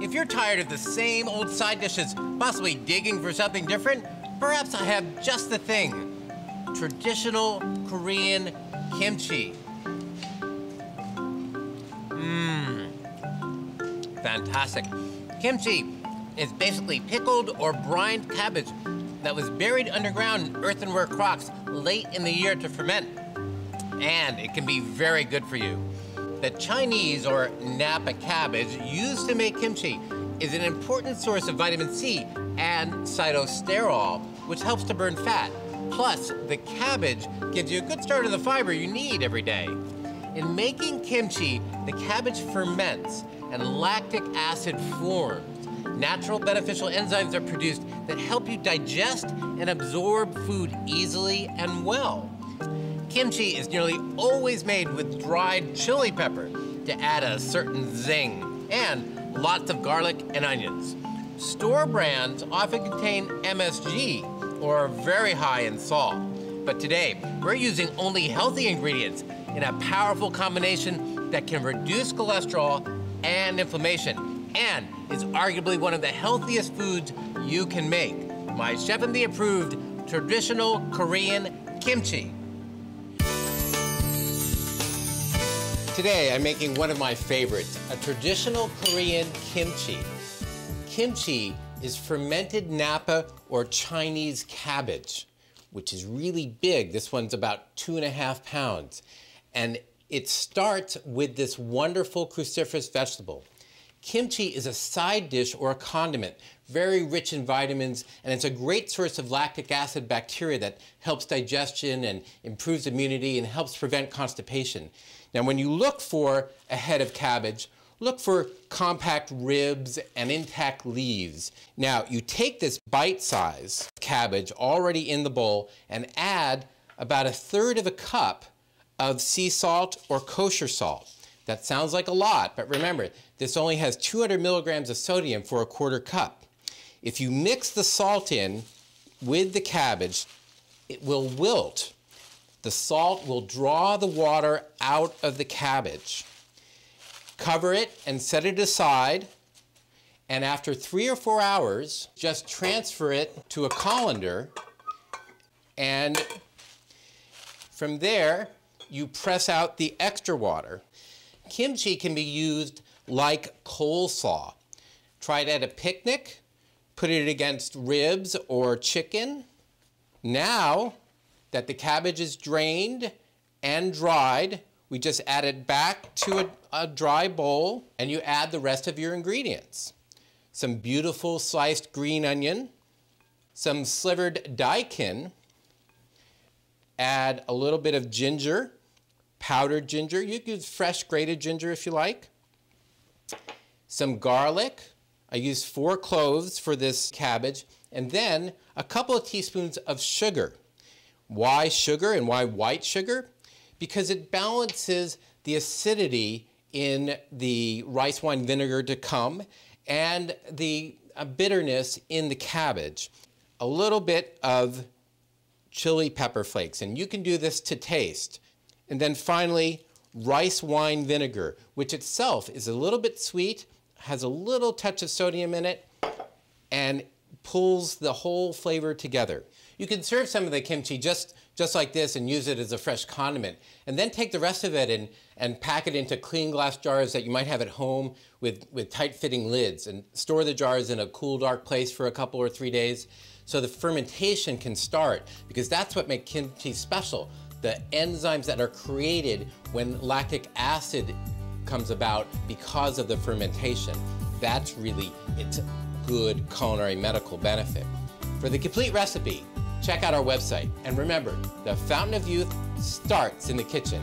If you're tired of the same old side dishes, possibly digging for something different, perhaps I have just the thing. Traditional Korean kimchi. Fantastic. Kimchi is basically pickled or brined cabbage that was buried underground in earthenware crocks late in the year to ferment. And it can be very good for you. The Chinese or Napa cabbage used to make kimchi is an important source of vitamin C and phytosterol, which helps to burn fat. Plus, the cabbage gives you a good start of the fiber you need every day. In making kimchi, the cabbage ferments and lactic acid forms. Natural beneficial enzymes are produced that help you digest and absorb food easily and well. Kimchi is nearly always made with dried chili pepper to add a certain zing, and lots of garlic and onions. Store brands often contain MSG or are very high in salt. But today, we're using only healthy ingredients in a powerful combination that can reduce cholesterol and inflammation, and is arguably one of the healthiest foods you can make. My ChefMD approved traditional Korean kimchi. Today, I'm making one of my favorites, a traditional Korean kimchi. Kimchi is fermented Napa or Chinese cabbage, which is really big. This one's about 2.5 pounds. And it starts with this wonderful cruciferous vegetable. Kimchi is a side dish or a condiment, very rich in vitamins, and it's a great source of lactic acid bacteria that helps digestion and improves immunity and helps prevent constipation. Now, when you look for a head of cabbage, look for compact ribs and intact leaves. Now, you take this bite-sized cabbage already in the bowl and add about 1/3 cup of sea salt or kosher salt. That sounds like a lot, but remember, this only has 200 milligrams of sodium for 1/4 cup. If you mix the salt in with the cabbage, it will wilt. The salt will draw the water out of the cabbage. Cover it and set it aside, and after 3 or 4 hours, just transfer it to a colander, and from there, you press out the extra water. Kimchi can be used like coleslaw. Try it at a picnic, put it against ribs or chicken. Now that the cabbage is drained and dried, we just add it back to a dry bowl, and you add the rest of your ingredients. Some beautiful sliced green onion, some slivered daikon, add a little bit of ginger, powdered ginger. You can use fresh grated ginger if you like. Some garlic. I used 4 cloves for this cabbage, and then a couple of teaspoons of sugar. Why sugar and why white sugar? Because it balances the acidity in the rice wine vinegar to come and the bitterness in the cabbage. A little bit of chili pepper flakes, and you can do this to taste. And then finally, rice wine vinegar, which itself is a little bit sweet, has a little touch of sodium in it, and pulls the whole flavor together. You can serve some of the kimchi just like this and use it as a fresh condiment, and then take the rest of it and pack it into clean glass jars that you might have at home with tight-fitting lids, and store the jars in a cool, dark place for a couple or 3 days so the fermentation can start, because that's what makes kimchi special. The enzymes that are created when lactic acid comes about because of the fermentation. That's really its good culinary medical benefit. For the complete recipe, check out our website. And remember, the fountain of youth starts in the kitchen.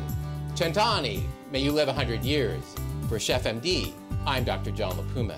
Chantani, may you live 100 years. For ChefMD, I'm Dr. John LaPuma.